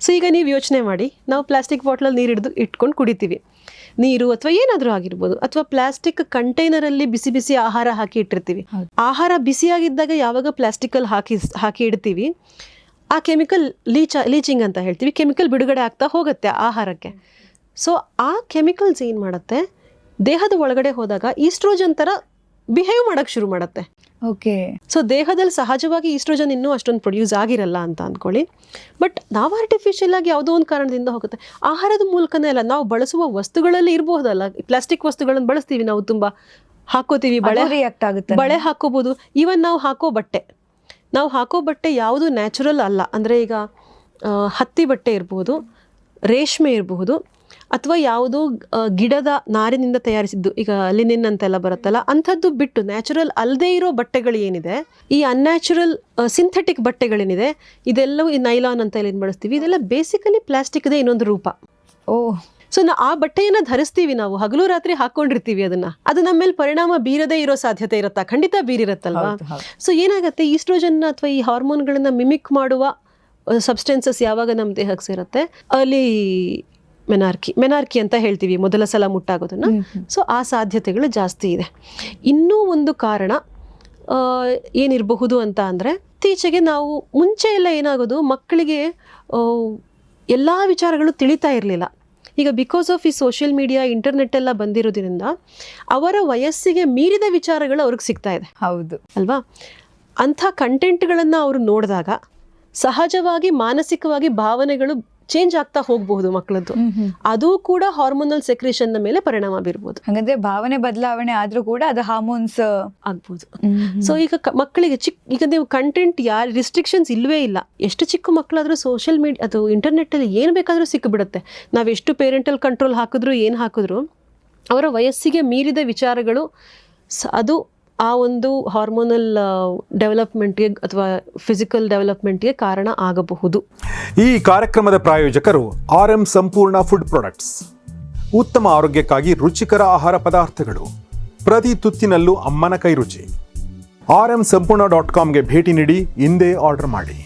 ಸೊ ಈಗ ನೀವು ಯೋಚನೆ ಮಾಡಿ, ನಾವು ಪ್ಲಾಸ್ಟಿಕ್ ಬಾಟ್ಲಲ್ಲಿ ನೀರು ಇಟ್ಕೊಂಡು ಕುಡಿತೀವಿ, ನೀರು ಅಥವಾ ಏನಾದರೂ ಆಗಿರ್ಬೋದು, ಅಥವಾ ಪ್ಲಾಸ್ಟಿಕ್ ಕಂಟೈನರಲ್ಲಿ ಬಿಸಿ ಬಿಸಿ ಆಹಾರ ಹಾಕಿ ಇಟ್ಟಿರ್ತೀವಿ. ಆಹಾರ ಬಿಸಿಯಾಗಿದ್ದಾಗ ಯಾವಾಗ ಪ್ಲಾಸ್ಟಿಕಲ್ಲಿ ಹಾಕಿ ಇಡ್ತೀವಿ, ಆ ಕೆಮಿಕಲ್ ಲೀಚಿಂಗ್ ಅಂತ ಹೇಳ್ತೀವಿ, ಕೆಮಿಕಲ್ ಬಿಡುಗಡೆ ಆಗ್ತಾ ಹೋಗುತ್ತೆ ಆಹಾರಕ್ಕೆ. ಸೊ ಆ ಕೆಮಿಕಲ್ಸ್ ಏನು ಮಾಡುತ್ತೆ, ದೇಹದ ಒಳಗಡೆ ಹೋದಾಗ ಈಸ್ಟ್ರೋಜನ್ ಥರ ಬಿಹೇವ್ ಮಾಡೋಕ್ಕೆ ಶುರು ಮಾಡುತ್ತೆ. ಸೊ ದೇಹದಲ್ಲಿ ಸಹಜವಾಗಿ ಈಸ್ಟ್ರೋಜನ್ ಇನ್ನೂ ಅಷ್ಟೊಂದು ಪ್ರೊಡ್ಯೂಸ್ ಆಗಿರಲ್ಲ ಅಂತ ಅಂದ್ಕೊಳ್ಳಿ, ಬಟ್ ನಾವು ಆರ್ಟಿಫಿಷಿಯಲ್ ಆಗಿ ಯಾವುದೋ ಒಂದು ಕಾರಣದಿಂದ ಹೋಗುತ್ತೆ. ಆಹಾರದ ಮೂಲಕನೇ ಅಲ್ಲ, ನಾವು ಬಳಸುವ ವಸ್ತುಗಳಲ್ಲಿ ಇರಬಹುದಲ್ಲ, ಪ್ಲಾಸ್ಟಿಕ್ ವಸ್ತುಗಳನ್ನು ಬಳಸ್ತೀವಿ ನಾವು, ತುಂಬ ಹಾಕೋತೀವಿ, ಬಳೆ ಹಾಕೋಬಹುದು. ಈವನ್ ನಾವು ಹಾಕೋ ಬಟ್ಟೆ ಯಾವುದು ನ್ಯಾಚುರಲ್ ಅಲ್ಲ, ಅಂದರೆ ಈಗ ಹತ್ತಿ ಬಟ್ಟೆ ಇರಬಹುದು, ರೇಷ್ಮೆ ಇರಬಹುದು, ಅಥವಾ ಯಾವುದೋ ಗಿಡದ ನಾರಿನಿಂದ ತಯಾರಿಸಿದ್ದು, ಈಗ ಲಿನಿನ್ ಅಂತೆಲ್ಲ ಬರುತ್ತಲ್ಲ, ಅಂಥದ್ದು ಬಿಟ್ಟು ನ್ಯಾಚುರಲ್ ಅಲ್ಲದೆ ಇರೋ ಬಟ್ಟೆಗಳು ಏನಿದೆ, ಈ ಅನ್ಯಾಚುರಲ್ ಸಿಂಥೆಟಿಕ್ ಬಟ್ಟೆಗಳೇನಿದೆ, ಇದೆಲ್ಲವೂ ಈ ನೈಲಾನ್ ಅಂತ ಏನು ಬಳಸ್ತೀವಿ, ಇದೆಲ್ಲ ಬೇಸಿಕಲಿ ಪ್ಲಾಸ್ಟಿಕ್ದೇ ಇನ್ನೊಂದು ರೂಪ. ಸೊ ಆ ಬಟ್ಟೆಯನ್ನು ಧರಿಸ್ತೀವಿ ನಾವು, ಹಗಲು ರಾತ್ರಿ ಹಾಕೊಂಡಿರ್ತೀವಿ ಅದನ್ನ, ಅದು ನಮ್ಮ ಮೇಲೆ ಪರಿಣಾಮ ಬೀರದೇ ಇರೋ ಸಾಧ್ಯತೆ ಇರುತ್ತಾ? ಖಂಡಿತ ಬೀರಿರತ್ತಲ್ವಾ. ಸೊ ಏನಾಗುತ್ತೆ, ಈಸ್ಟ್ರೋಜನ್ ಅಥವಾ ಈ ಹಾರ್ಮೋನ್ಗಳನ್ನ ಮಿಮಿಕ್ ಮಾಡುವ ಸಬ್ಸ್ಟೆನ್ಸಸ್ ಯಾವಾಗ ನಮ್ಮ ದೇಹಕ್ಕೆ ಸೇರುತ್ತೆ, ಅಲ್ಲಿ ಮೆನಾರ್ಕಿ ಅಂತ ಹೇಳ್ತೀವಿ, ಮೊದಲ ಸಲ ಮುಟ್ಟಾಗೋದನ್ನ. ಸೊ ಆ ಸಾಧ್ಯತೆಗಳು ಜಾಸ್ತಿ ಇದೆ. ಇನ್ನೂ ಒಂದು ಕಾರಣ ಏನಿರಬಹುದು ಅಂತ ಅಂದರೆ, ಇತ್ತೀಚೆಗೆ ನಾವು ಮುಂಚೆ ಎಲ್ಲ ಏನಾಗೋದು, ಮಕ್ಕಳಿಗೆ ಎಲ್ಲ ವಿಚಾರಗಳು ತಿಳಿತಾ ಇರಲಿಲ್ಲ. ಈಗ ಬಿಕಾಸ್ ಆಫ್ ಈ ಸೋಷಿಯಲ್ ಮೀಡಿಯಾ, ಇಂಟರ್ನೆಟ್ ಎಲ್ಲ ಬಂದಿರೋದ್ರಿಂದ ಅವರ ವಯಸ್ಸಿಗೆ ಮೀರಿದ ವಿಚಾರಗಳು ಅವ್ರಿಗೆ ಸಿಗ್ತಾ ಇದೆ. ಅಲ್ವಾ? ಅಂಥ ಕಂಟೆಂಟ್ಗಳನ್ನು ಅವರು ನೋಡಿದಾಗ ಸಹಜವಾಗಿ ಮಾನಸಿಕವಾಗಿ ಭಾವನೆಗಳು ಚೇಂಜ್ ಆಗ್ತಾ ಹೋಗಬಹುದು ಮಕ್ಕಳದ್ದು. ಅದು ಕೂಡ ಹಾರ್ಮೋನಲ್ ಸೆಕ್ರೇಷನ್ ಮೇಲೆ ಪರಿಣಾಮ ಬೀರ್ಬೋದು. ಹಾಗಂದ್ರೆ ಭಾವನೆ ಬದಲಾವಣೆ ಆದ್ರೂ ಕೂಡ ಅದು ಹಾರ್ಮೋನ್ಸ್ ಆಗ್ಬೋದು. ಸೊ ಈಗ ಮಕ್ಕಳಿಗೆ ಈಗ ನೀವು ಕಂಟೆಂಟ್ ರಿಸ್ಟ್ರಿಕ್ಷನ್ಸ್ ಇಲ್ವೇ ಇಲ್ಲ. ಎಷ್ಟು ಚಿಕ್ಕ ಮಕ್ಕಳಾದ್ರೂ ಸೋಷಿಯಲ್ ಮೀಡಿಯಾ ಅದು ಇಂಟರ್ನೆಟ್ ಅಲ್ಲಿ ಏನ್ ಬೇಕಾದ್ರೂ ಸಿಕ್ಕಿಬಿಡುತ್ತೆ. ನಾವೆಷ್ಟು ಪೇರೆಂಟಲ್ ಕಂಟ್ರೋಲ್ ಹಾಕಿದ್ರು ಏನ್ ಹಾಕಿದ್ರು ಅವರ ವಯಸ್ಸಿಗೆ ಮೀರಿದ ವಿಚಾರಗಳು ಅದು ಆ ಒಂದು ಹಾರ್ಮೋನಲ್ ಡೆವಲಪ್ಮೆಂಟ್ಗೆ ಅಥವಾ ಫಿಸಿಕಲ್ ಡೆವಲಪ್ಮೆಂಟ್ಗೆ ಕಾರಣ ಆಗಬಹುದು. ಈ ಕಾರ್ಯಕ್ರಮದ ಪ್ರಾಯೋಜಕರು RM ಸಂಪೂರ್ಣ ಫುಡ್ ಪ್ರಾಡಕ್ಟ್ಸ್. ಉತ್ತಮ ಆರೋಗ್ಯಕ್ಕಾಗಿ ರುಚಿಕರ ಆಹಾರ ಪದಾರ್ಥಗಳು, ಪ್ರತಿ ತುತ್ತಿನಲ್ಲೂ ಅಮ್ಮನ ಕೈರುಚಿ. rmsampurna.comಗೆ ಭೇಟಿ ನೀಡಿ, ಇಂದೇ ಆರ್ಡರ್ ಮಾಡಿ.